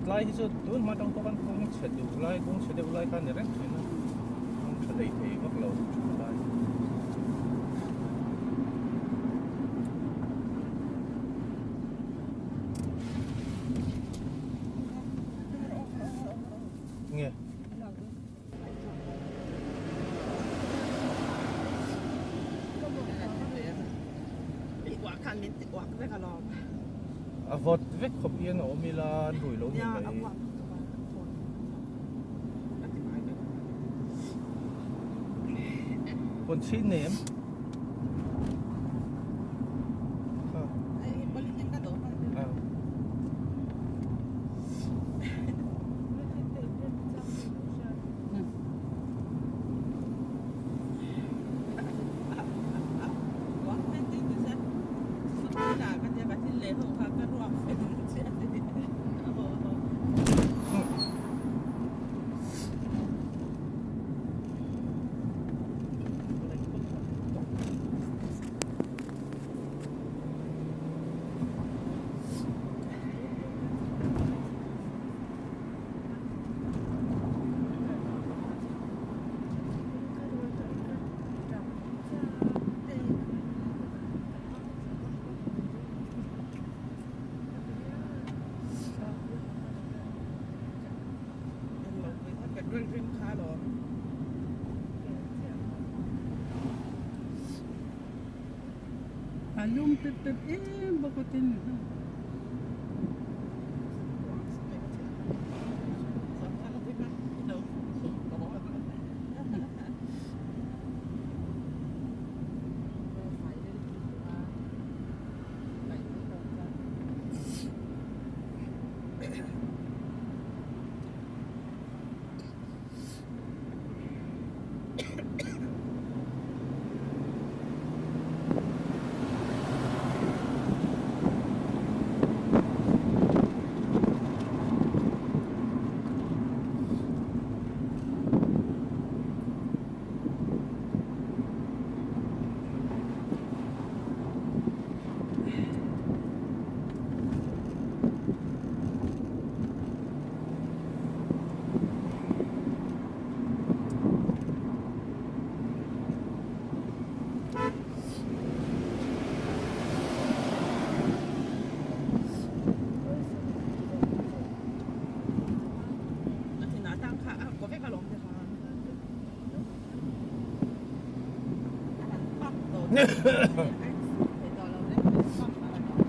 lai hi chu tu ma tong to kan kong chedu lai kong chedu lai kan ne ren thina kong chadei thei gok lo lai nghe quả khăn miếng quả cái cái lò à vót vết khop yên ở Milan đuổi lâu như vậy còn xin ném Yung pip bakutin.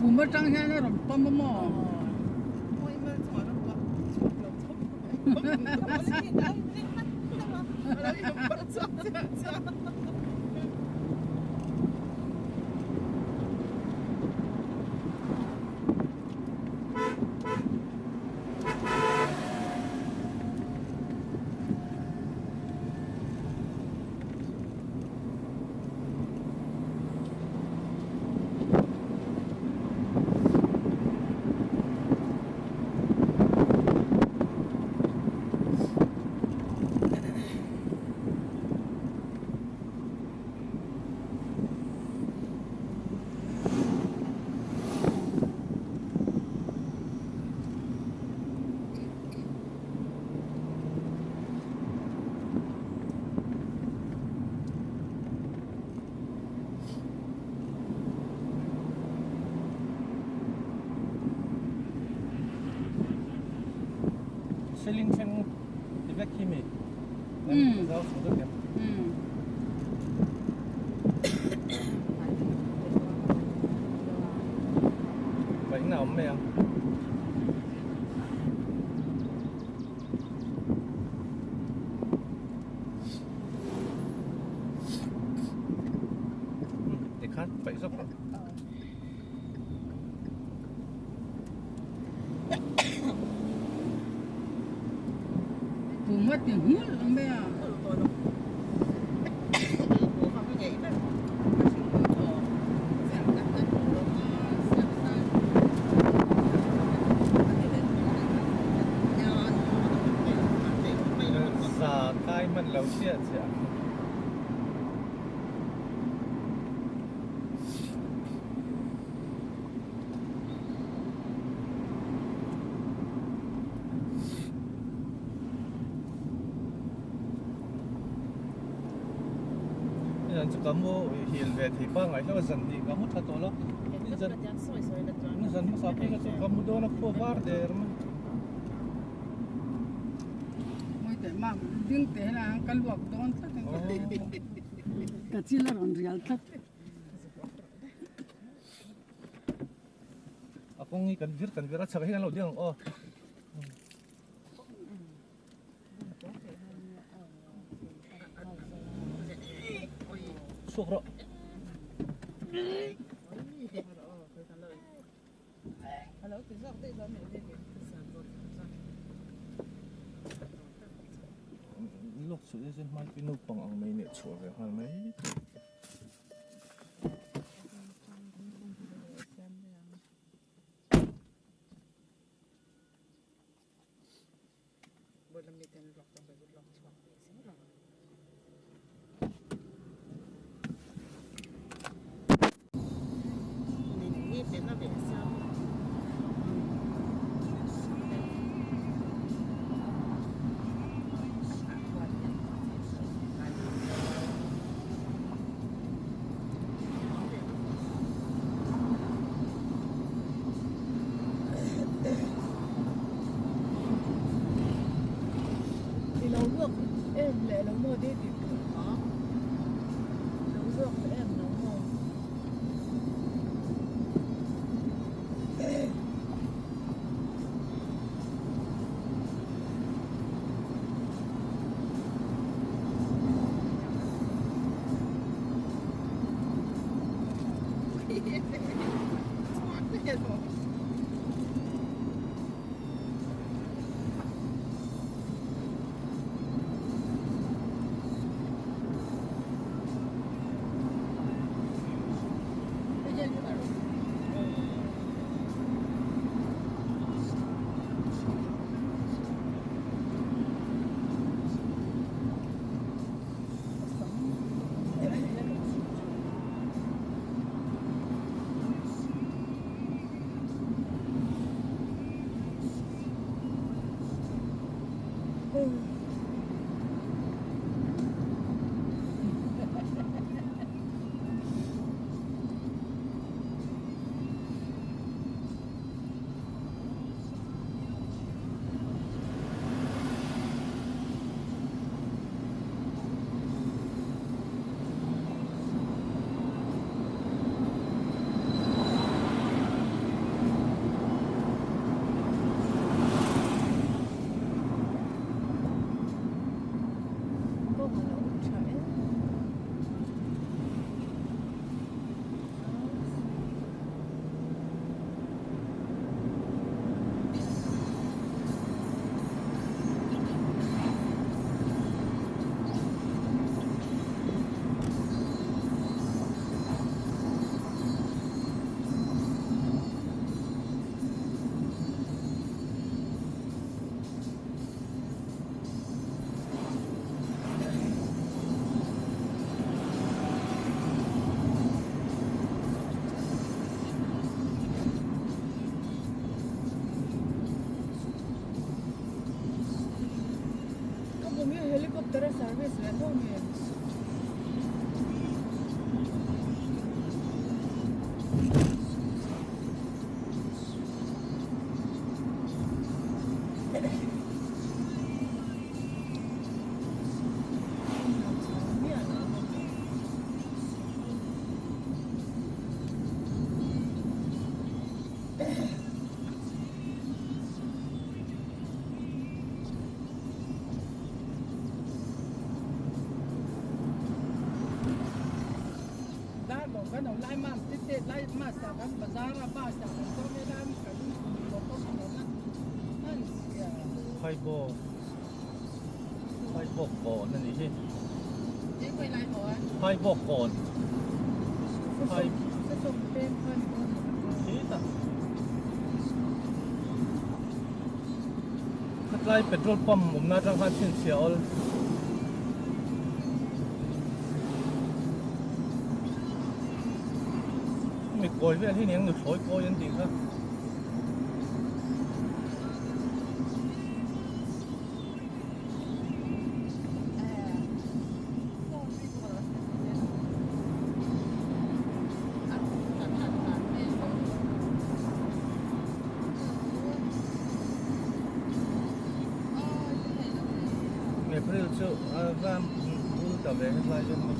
Cuma trang hanya rompam mo. Selling chang the black kimi. Rau số được đẹp. Vậy nào cũng đẹp. Để khác phải dốc rồi. Cuma tinggal ambil. Giờ tay mình lâu chuyện chứ. Yan sa kamu hil vet hi pa ngai lo zan ni kamu tha to lo. Ni zan jan soi soi la Ni zan ma sapi ka so kamu do na ko var der ma. Moi te ma ding te na ang kalwak don ta teng ka chila ron real ta Akong i kan vir sa hi kan lo diang oh. Sukro. Hello, tu sok te zo me de. Lok su is mai pinu pang ang mai ne chua ve han mai. Boleh meeting rock sampai rock swap. Ni pena biasa. Lâu nước em lại lâu mơ đi thì có lâu nước em lâu mơ helicopter service है तो मैं kan lai mam titit lai mas kan bazara bas kan so me lam kan loko kan nan ya ไข่บ่ก่อนนั่นนี่สิ je koi lai ho a ไข่บ่ก่อน se so pen kan ko นี่ตะถ้าไล่เปโตรปั๊มผมน่าจะหาชิ้นเสียวไม่โกยเว้ยที่นี่ยังอยู่โอยโกยยันจริงครับ để hết lại cho nó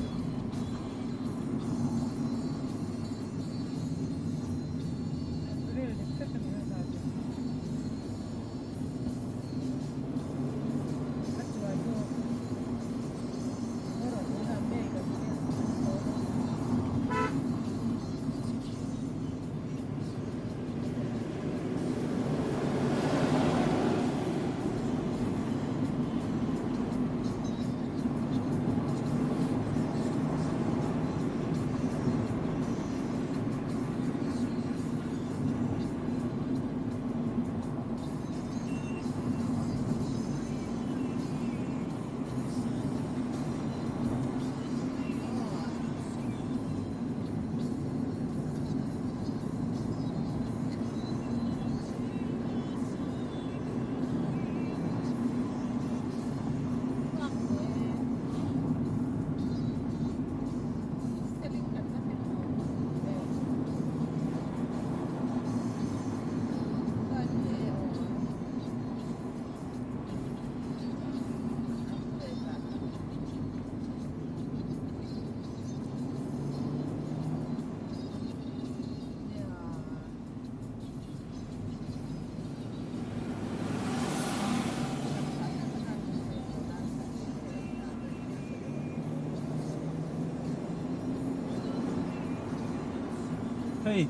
hey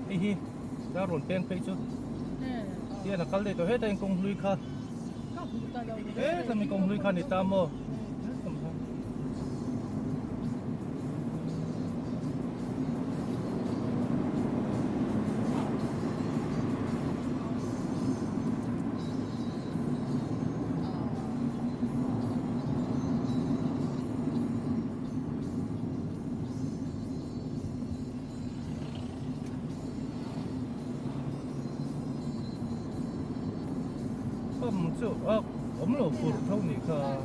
hi ra rồn pen pe chút kia là cái đấy hết anh công lui kha thế là mình công lui kha thì ta mò ốm lẩu phụt thông thì cả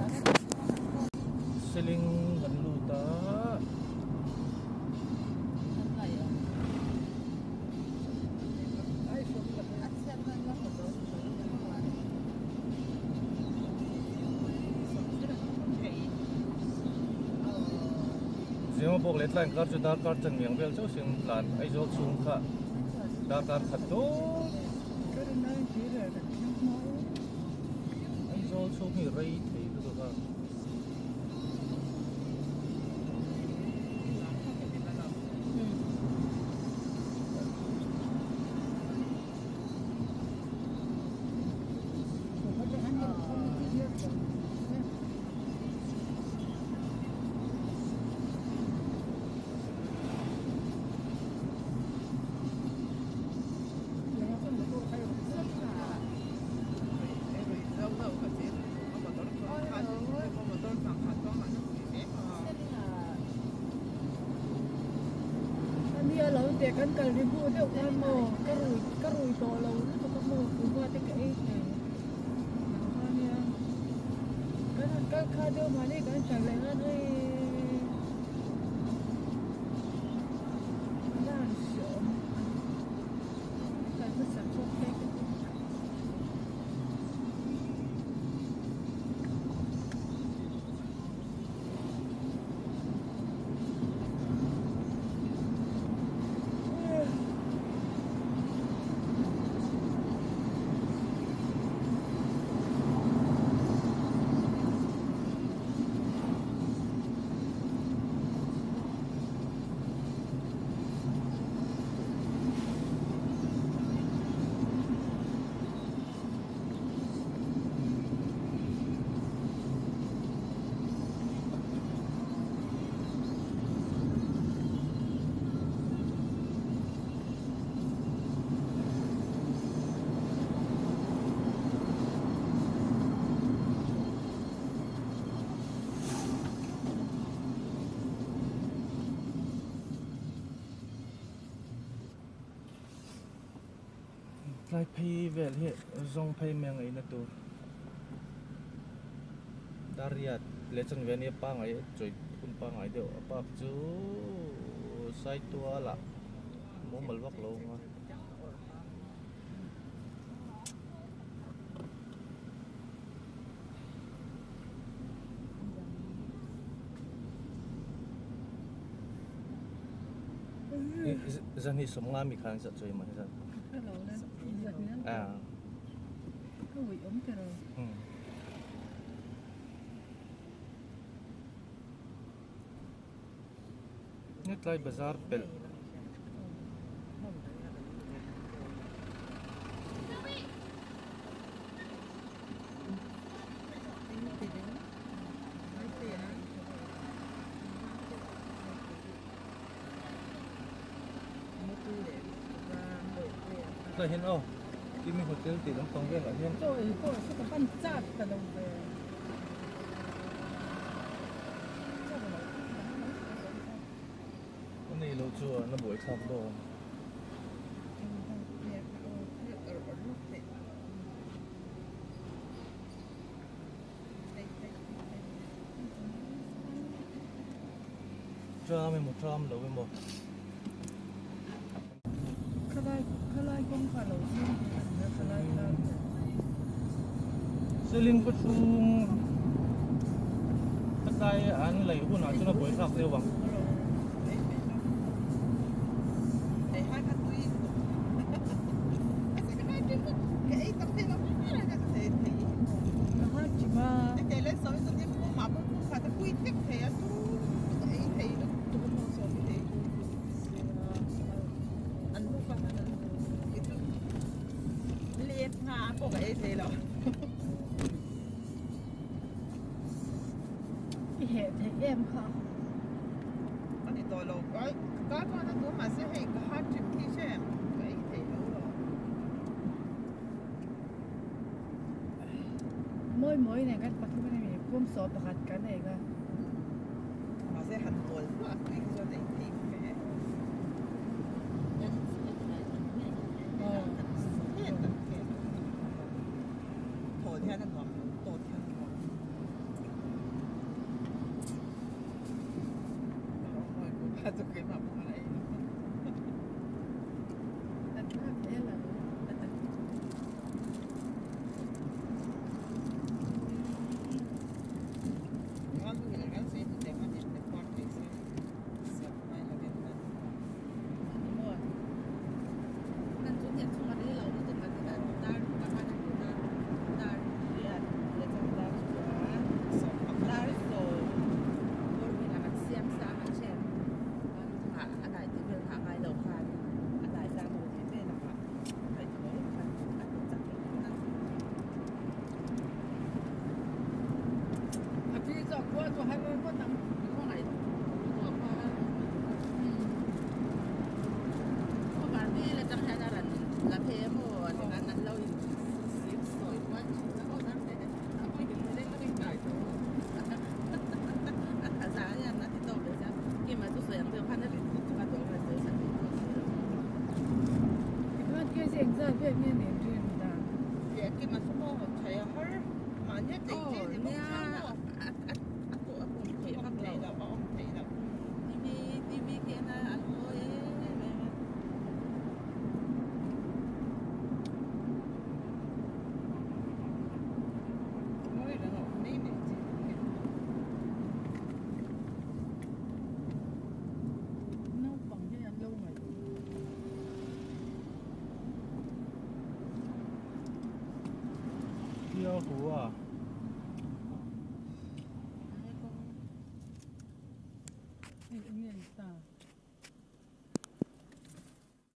ceiling gần lù ta riêng mà buộc lết lại cả cho đar cả chân miếng vel cho xin làn ai zo chung cả đar cả khát tốt số người rây thì được không? để kan kal ribu deu kan mo karui to lo to kan mo ku ba te kai kan kal kha deu mane kan chal le ngan ai dan so kan ma sa so ke lại pay về hiện dòng pay mang ấy là tu Dariat lesson về này pa ngay rồi cũng pa ngay đều pa chú sai tua là muốn mal vóc luôn á dân hi sống ngang mi khang sợ chơi mà dân cái lẩu đó giật nữa à cái quỷ ống kia rồi nhất lại bazaar pel là hiện ô khi mình hotel thì nó không biết là hiện rồi cô sẽ có ban chát cái đồng về cái này lâu chùa nó buổi sập đồ cho mình 100 lâu với một cái lai cũng phải lẩu riêng cái lai là Selin ko chung patay an lay ko na chuna boy sak lewang nó hát chỉ mà cái hệ thì em không mỗi này cái bác cái này cũng sổ bạc cái này cái tiêu hú à Ini